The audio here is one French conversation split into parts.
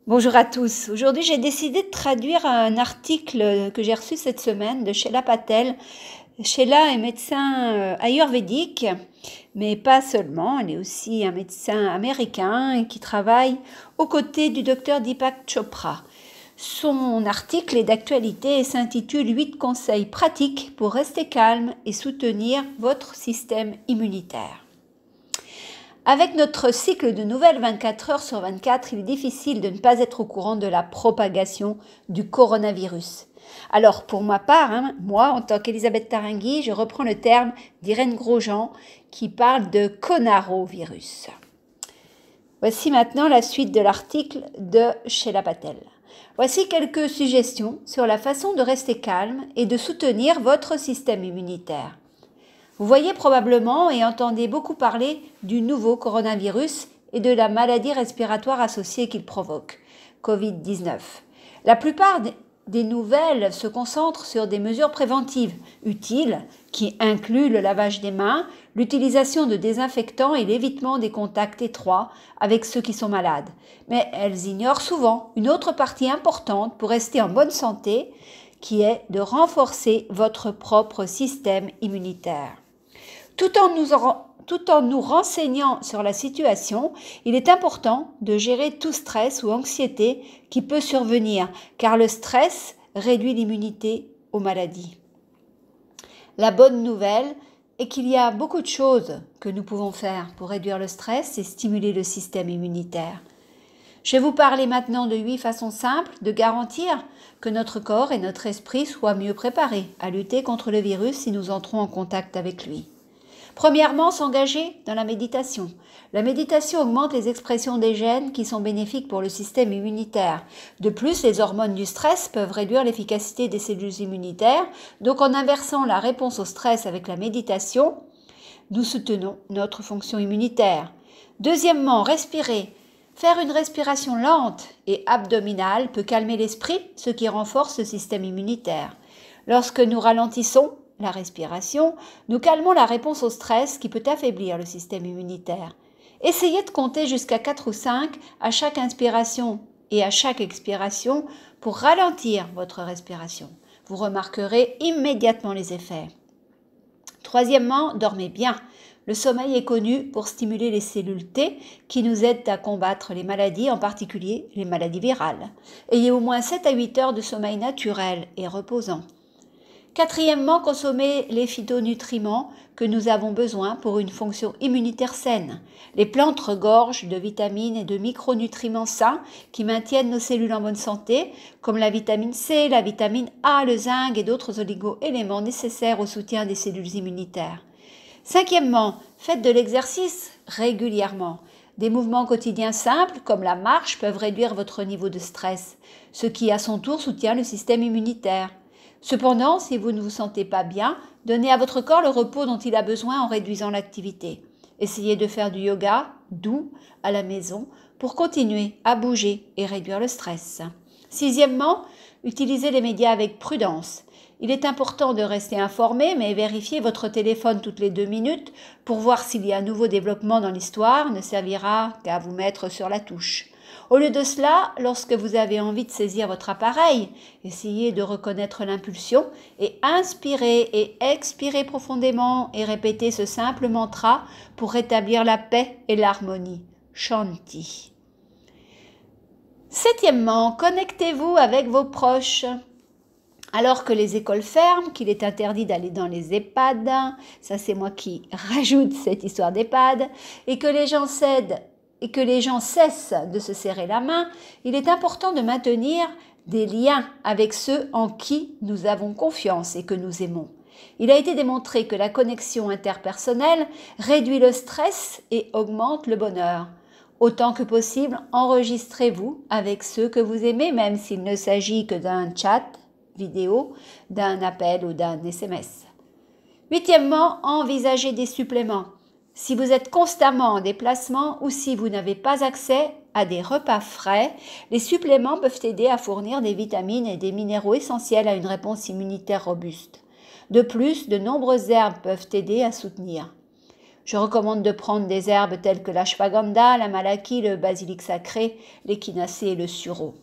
Bonjour à tous. Aujourd'hui, j'ai décidé de traduire un article que j'ai reçu cette semaine de Sheila Patel. Sheila est médecin ayurvédique, mais pas seulement. Elle est aussi un médecin américain qui travaille aux côtés du docteur Deepak Chopra. Son article est d'actualité et s'intitule 8 conseils pratiques pour rester calme et soutenir votre système immunitaire. Avec notre cycle de nouvelles 24 heures sur 24, il est difficile de ne pas être au courant de la propagation du coronavirus. Alors, pour ma part, moi, en tant qu'Elisabeth Tarangui, je reprends le terme d'Irène Grosjean qui parle de conarovirus. Voici maintenant la suite de l'article de Sheila Patel. Voici quelques suggestions sur la façon de rester calme et de soutenir votre système immunitaire. Vous voyez probablement et entendez beaucoup parler du nouveau coronavirus et de la maladie respiratoire associée qu'il provoque, Covid-19. La plupart des nouvelles se concentrent sur des mesures préventives utiles qui incluent le lavage des mains, l'utilisation de désinfectants et l'évitement des contacts étroits avec ceux qui sont malades. Mais elles ignorent souvent une autre partie importante pour rester en bonne santé, qui est de renforcer votre propre système immunitaire. Tout en nous renseignant sur la situation, il est important de gérer tout stress ou anxiété qui peut survenir, car le stress réduit l'immunité aux maladies. La bonne nouvelle est qu'il y a beaucoup de choses que nous pouvons faire pour réduire le stress et stimuler le système immunitaire. Je vais vous parler maintenant de 8 façons simples de garantir que notre corps et notre esprit soient mieux préparés à lutter contre le virus si nous entrons en contact avec lui. Premièrement, s'engager dans la méditation. La méditation augmente les expressions des gènes qui sont bénéfiques pour le système immunitaire. De plus, les hormones du stress peuvent réduire l'efficacité des cellules immunitaires. Donc, en inversant la réponse au stress avec la méditation, nous soutenons notre fonction immunitaire. Deuxièmement, respirer. Faire une respiration lente et abdominale peut calmer l'esprit, ce qui renforce le système immunitaire. Lorsque nous ralentissons la respiration, nous calmons la réponse au stress qui peut affaiblir le système immunitaire. Essayez de compter jusqu'à 4 ou 5 à chaque inspiration et à chaque expiration pour ralentir votre respiration. Vous remarquerez immédiatement les effets. Troisièmement, dormez bien. Le sommeil est connu pour stimuler les cellules T qui nous aident à combattre les maladies, en particulier les maladies virales. Ayez au moins 7 à 8 heures de sommeil naturel et reposant. Quatrièmement, consommer les phytonutriments que nous avons besoin pour une fonction immunitaire saine. Les plantes regorgent de vitamines et de micronutriments sains qui maintiennent nos cellules en bonne santé, comme la vitamine C, la vitamine A, le zinc et d'autres oligo-éléments nécessaires au soutien des cellules immunitaires. Cinquièmement, faites de l'exercice régulièrement. Des mouvements quotidiens simples, comme la marche, peuvent réduire votre niveau de stress, ce qui à son tour soutient le système immunitaire. Cependant, si vous ne vous sentez pas bien, donnez à votre corps le repos dont il a besoin en réduisant l'activité. Essayez de faire du yoga doux à la maison pour continuer à bouger et réduire le stress. Sixièmement, utilisez les médias avec prudence. Il est important de rester informé, mais vérifier votre téléphone toutes les 2 minutes pour voir s'il y a un nouveau développement dans l'histoire ne servira qu'à vous mettre sur la touche. Au lieu de cela, lorsque vous avez envie de saisir votre appareil, essayez de reconnaître l'impulsion et inspirez et expirez profondément et répétez ce simple mantra pour rétablir la paix et l'harmonie. Shanti. Septièmement, connectez-vous avec vos proches. Alors que les écoles ferment, qu'il est interdit d'aller dans les EHPAD, ça c'est moi qui rajoute cette histoire d'EHPAD, et que les gens cessent de se serrer la main, il est important de maintenir des liens avec ceux en qui nous avons confiance et que nous aimons. Il a été démontré que la connexion interpersonnelle réduit le stress et augmente le bonheur. Autant que possible, enregistrez-vous avec ceux que vous aimez, même s'il ne s'agit que d'un chat vidéo, d'un appel ou d'un SMS. Huitièmement, envisagez des suppléments. Si vous êtes constamment en déplacement ou si vous n'avez pas accès à des repas frais, les suppléments peuvent aider à fournir des vitamines et des minéraux essentiels à une réponse immunitaire robuste. De plus, de nombreuses herbes peuvent aider à soutenir. Je recommande de prendre des herbes telles que l'ashwagandha, la malaki, le basilic sacré, l'échinacée et le sureau.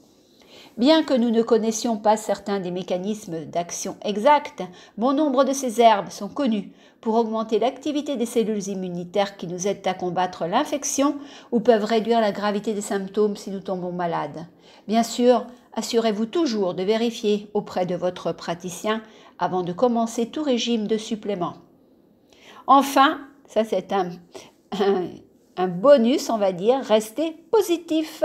Bien que nous ne connaissions pas certains des mécanismes d'action exacts, bon nombre de ces herbes sont connues pour augmenter l'activité des cellules immunitaires qui nous aident à combattre l'infection ou peuvent réduire la gravité des symptômes si nous tombons malades. Bien sûr, assurez-vous toujours de vérifier auprès de votre praticien avant de commencer tout régime de suppléments. Enfin, ça c'est un bonus, on va dire, restez positif.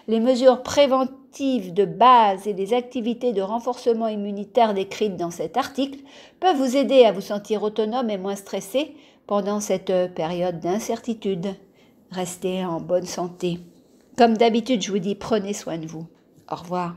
Les mesures préventives de base et les activités de renforcement immunitaire décrites dans cet article peuvent vous aider à vous sentir autonome et moins stressé pendant cette période d'incertitude. Restez en bonne santé. Comme d'habitude, je vous dis, prenez soin de vous. Au revoir.